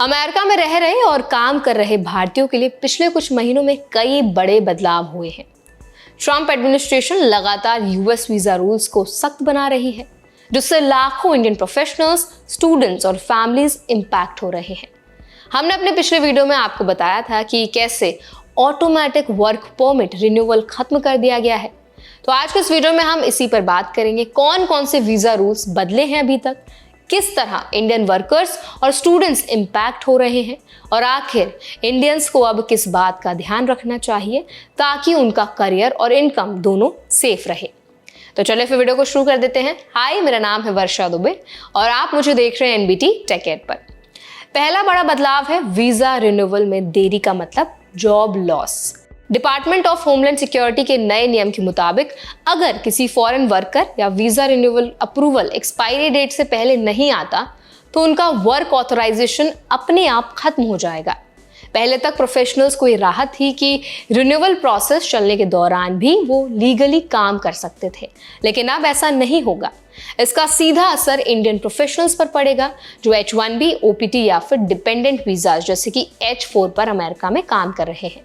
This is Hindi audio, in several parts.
अमेरिका में रह रहे और काम कर रहे भारतीयों के लिए पिछले कुछ महीनों में कई बड़े बदलाव हुए हैं। ट्रंप एडमिनिस्ट्रेशन लगातार यूएस वीजा रूल्स को सख्त बना रही है, जिससे लाखों इंडियन प्रोफेशनल्स, स्टूडेंट्स और फैमिलीज इंपैक्ट हो रहे हैं। हमने अपने पिछले वीडियो में आपको बताया था कि कैसे ऑटोमेटिक वर्क परमिट रिन्यूअल खत्म कर दिया गया है। तो आज के इस वीडियो में हम इसी पर बात करेंगे, कौन कौन से वीजा रूल्स बदले हैं अभी तक, किस तरह इंडियन वर्कर्स और स्टूडेंट्स इंपैक्ट हो रहे हैं और आखिर इंडियंस को अब किस बात का ध्यान रखना चाहिए ताकि उनका करियर और इनकम दोनों सेफ रहे। तो चलिए फिर वीडियो को शुरू कर देते हैं। हाय, मेरा नाम है वर्षा दुबे और आप मुझे देख रहे हैं एनबीटी टेक एड पर। पहला बड़ा बदलाव है वीजा रिन्यूअल में देरी का मतलब job loss. Department of homeland security के नए नियम के मुताबिक अगर किसी फॉरेन वर्कर या visa renewal approval expiry date से पहले नहीं आता तो उनका वर्क ऑथराइजेशन अपने आप खत्म हो जाएगा। पहले तक प्रोफेशनल्स को ये राहत थी कि रिन्यूअल प्रोसेस चलने के दौरान भी वो लीगली काम कर सकते थे, लेकिन अब ऐसा नहीं होगा। इसका सीधा असर इंडियन प्रोफेशनल्स पर पड़ेगा जो H1B, OPT या फिर डिपेंडेंट वीजा जैसे कि H4 पर अमेरिका में काम कर रहे हैं।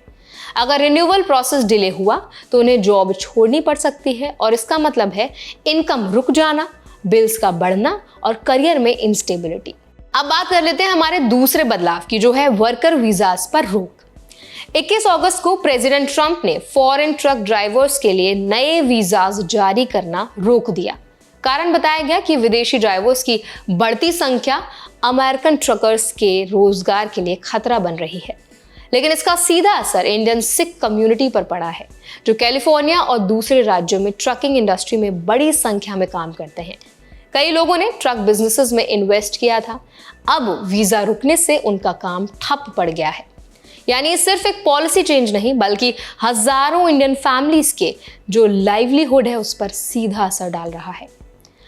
अगर रिन्यूअल प्रोसेस डिले हुआ तो उन्हें जॉब छोड़नी पड़ सकती है और इसका मतलब है इनकम रुक जाना, बिल्स का बढ़ना और करियर में इंस्टेबिलिटी। अब बात कर लेते हैं हमारे दूसरे बदलाव की, जो है वर्कर वीजास पर रोक। 21 अगस्त को प्रेसिडेंट ट्रंप ने फॉरेन ट्रक ड्राइवर्स के लिए नए वीजास जारी करना रोक दिया। कारण बताया गया कि विदेशी ड्राइवर्स की बढ़ती संख्या अमेरिकन ट्रकर्स के रोजगार के लिए खतरा बन रही है। लेकिन इसका सीधा असर इंडियन सिख कम्युनिटी पर पड़ा है, जो कैलिफोर्निया और दूसरे राज्यों में ट्रकिंग इंडस्ट्री में बड़ी संख्या में काम करते हैं। कई लोगों ने ट्रक बिजनेसेस में इन्वेस्ट किया था, अब वीजा रुकने से उनका काम ठप पड़ गया है। यानी ये सिर्फ एक पॉलिसी चेंज नहीं, बल्कि हजारों इंडियन फैमिलीज के जो लाइवलीहुड है उस पर सीधा असर डाल रहा है।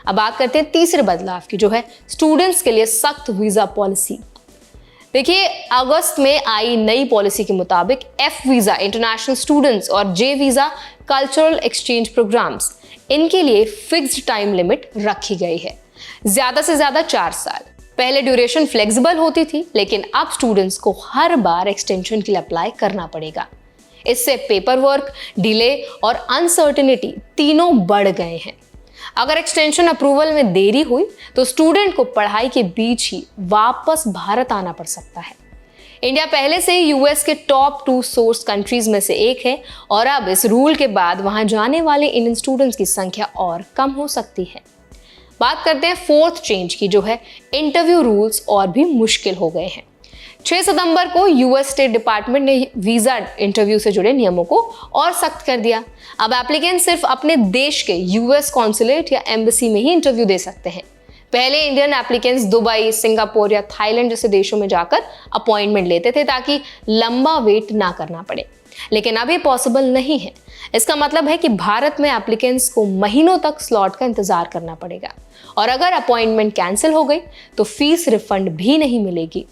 अब बात करते हैं तीसरे बदलाव की, जो है स्टूडेंट्स के लिए सख्त वीजा पॉलिसी। देखिए, अगस्त में आई नई पॉलिसी के मुताबिक F वीजा इंटरनेशनल स्टूडेंट्स और J visa cultural exchange programmes, इनके लिए फिक्स्ड टाइम लिमिट रखी गई है, ज्यादा से ज्यादा 4 साल। पहले ड्यूरेशन फ्लेक्सिबल होती थी, लेकिन अब स्टूडेंट्स को हर बार एक्सटेंशन के लिए अप्लाई करना पड़ेगा। इससे पेपर वर्क, डिले और अनसर्टेनिटी तीनों बढ़ गए हैं। अगर एक्सटेंशन अप्रूवल में देरी हुई तो स्टूडेंट को पढ़ाई के बीच ही वापस भारत आना पड़ सकता है। इंडिया पहले से ही यूएस के टॉप 2 सोर्स कंट्रीज में से एक है और अब इस रूल के बाद वहां जाने वाले इंडियन स्टूडेंट्स की संख्या और कम हो सकती है। बात करते हैं फोर्थ चेंज की, जो है इंटरव्यू रूल्स और भी मुश्किल हो गए हैं। 6 सितंबर को यूएस स्टेट डिपार्टमेंट ने वीजा इंटरव्यू से जुड़े नियमों को और सख्त कर दिया। अब एप्लीकेंट सिर्फ अपने देश के यूएस कॉन्सुलेट या एम्बेसी में ही इंटरव्यू दे सकते हैं। पहले इंडियन एप्लीकेंट्स दुबई, सिंगापुर या थाईलैंड जैसे देशों में जाकर अपॉइंटमेंट लेते थे ताकि लंबा वेट ना करना पड़े, लेकिन अब ये पॉसिबल नहीं है। इसका मतलब है कि भारत में एप्लीकेंट्स को महीनों तक स्लॉट का इंतजार करना पड़ेगा और अगर अपॉइंटमेंट कैंसिल हो गई तो फीस रिफंड भी नहीं मिलेगी।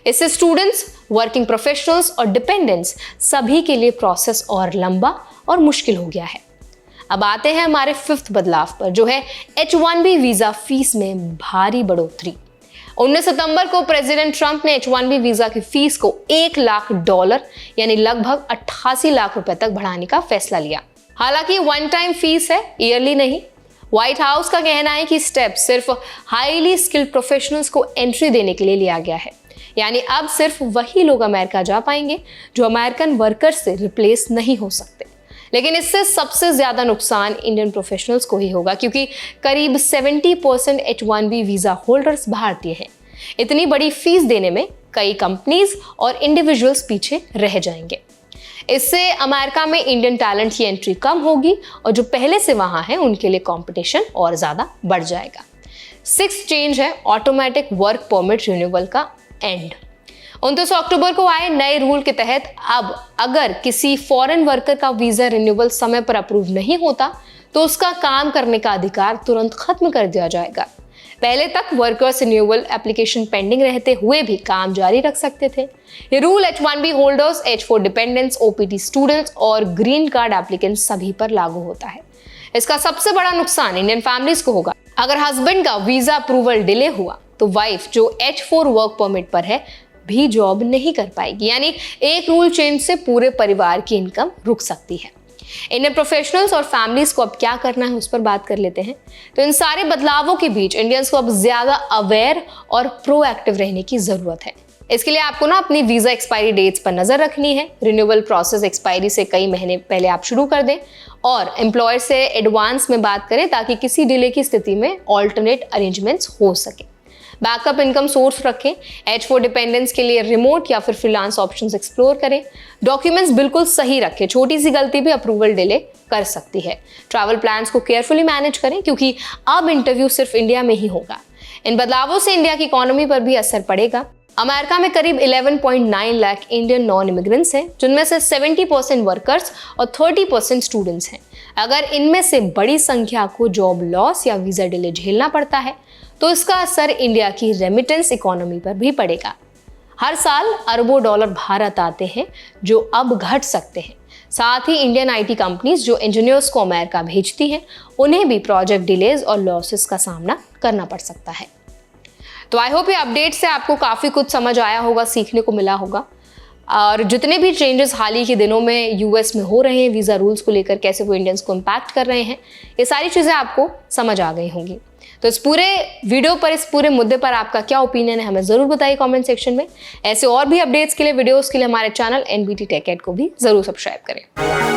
इससे स्टूडेंट्स, वर्किंग प्रोफेशनल्स और डिपेंडेंट्स सभी के लिए प्रोसेस और लंबा और मुश्किल हो गया है। अब आते हैं हमारे फिफ्थ बदलाव पर, जो है H1B वीजा फीस में भारी बढ़ोतरी। 19 सितंबर को प्रेसिडेंट ट्रंप ने H1B वीजा की फीस को $1 लाख यानी लगभग 88 लाख रुपए तक बढ़ाने का फैसला लिया। हालांकि वन टाइम फीस है, ईयरली नहीं। व्हाइट हाउस का कहना है कि स्टेप सिर्फ हाईली स्किल्ड प्रोफेशनल्स को एंट्री देने के लिए लिया गया है। यानी अब सिर्फ वही लोग अमेरिका जा पाएंगे जो अमेरिकन वर्कर्स से रिप्लेस नहीं हो सकते। लेकिन इससे सबसे ज्यादा नुकसान इंडियन प्रोफेशनल्स को ही होगा, क्योंकि करीब 70% H1B वीजा होल्डर्स भारतीय हैं। इतनी बड़ी फीस देने में कई कंपनीज और इंडिविजुअल्स पीछे रह जाएंगे। इससे अमेरिका में इंडियन टैलेंट की एंट्री कम होगी और जो पहले से वहां है उनके लिए कंपटीशन और ज्यादा बढ़ जाएगा। 6th चेंज है ऑटोमेटिक वर्क परमिट रिन्यूअल का एंड। 29 अक्टूबर को आए नए रूल के तहत अब अगर किसी फॉरेन वर्कर का वीजा रिन्यूअल समय पर अप्रूव नहीं होता तो उसका काम करने का अधिकार तुरंत खत्म कर दिया जाएगा। पहले तक वर्कर्स रिन्यूअल एप्लीकेशन पेंडिंग रहते हुए भी काम जारी रख सकते थे। ये rule H1B holders, H4 dependents, OPT students और ग्रीन कार्ड एप्लीकेंट्स सभी पर लागू होता है। इसका सबसे बड़ा नुकसान इंडियन फैमिलीज को होगा। अगर हस्बैंड का वीजा अप्रूवल डिले हुआ तो वाइफ जो H4 वर्क परमिट पर है भी जॉब नहीं कर पाएगी। यानी एक रूल चेंज से पूरे परिवार की इनकम रुक सकती है। इंडियन प्रोफेशनल्स और फैमिलीज को अब क्या करना है उस पर बात कर लेते हैं। तो इन सारे बदलावों के बीच इंडियंस को अब ज्यादा अवेयर और प्रोएक्टिव रहने की जरूरत है। इसके लिए आपको ना अपनी वीजा एक्सपायरी डेट्स पर नजर रखनी है। रिन्यूअल प्रोसेस एक्सपायरी से कई महीने पहले आप शुरू कर दें और एम्प्लॉयर से एडवांस में बात करें ताकि किसी डिले की स्थिति में ऑल्टरनेट अरेंजमेंट्स हो सके। बैकअप इनकम सोर्स रखें। H4 डिपेंडेंट्स के लिए रिमोट या फिर फ्रीलांस ऑप्शंस एक्सप्लोर करें। डॉक्यूमेंट्स बिल्कुल सही रखें, छोटी सी गलती भी अप्रूवल डिले कर सकती है। ट्रैवल प्लान्स को केयरफुली मैनेज करें क्योंकि अब इंटरव्यू सिर्फ इंडिया में ही होगा। इन बदलावों से इंडिया की इकोनॉमी पर भी असर पड़ेगा। अमेरिका में करीब 11.9 लाख इंडियन नॉन इमिग्रेंट्स हैं, जिनमें से 70% वर्कर्स और 30% स्टूडेंट्स हैं। अगर इनमें से बड़ी संख्या को जॉब लॉस या वीजा डिले झेलना पड़ता है तो इसका असर इंडिया की रेमिटेंस इकोनॉमी पर भी पड़ेगा। हर साल अरबों डॉलर भारत आते हैं जो अब घट सकते हैं। साथ ही इंडियन IT कंपनीज जो इंजीनियर्स को अमेरिका भेजती हैं उन्हें भी प्रोजेक्ट डिलेज और लॉसेस का सामना करना पड़ सकता है। तो आई होप ये अपडेट से आपको काफ़ी कुछ समझ आया होगा, सीखने को मिला होगा। और जितने भी चेंजेस हाल ही के दिनों में US में हो रहे हैं वीज़ा रूल्स को लेकर, कैसे वो इंडियंस को इम्पैक्ट कर रहे हैं, ये सारी चीज़ें आपको समझ आ गई होंगी। तो इस पूरे वीडियो पर, इस पूरे मुद्दे पर आपका क्या ओपिनियन है हमें ज़रूर बताइए कमेंट सेक्शन में। ऐसे और भी अपडेट्स के लिए, वीडियोस के लिए हमारे चैनल NBT Tech Ed को भी ज़रूर सब्सक्राइब करें।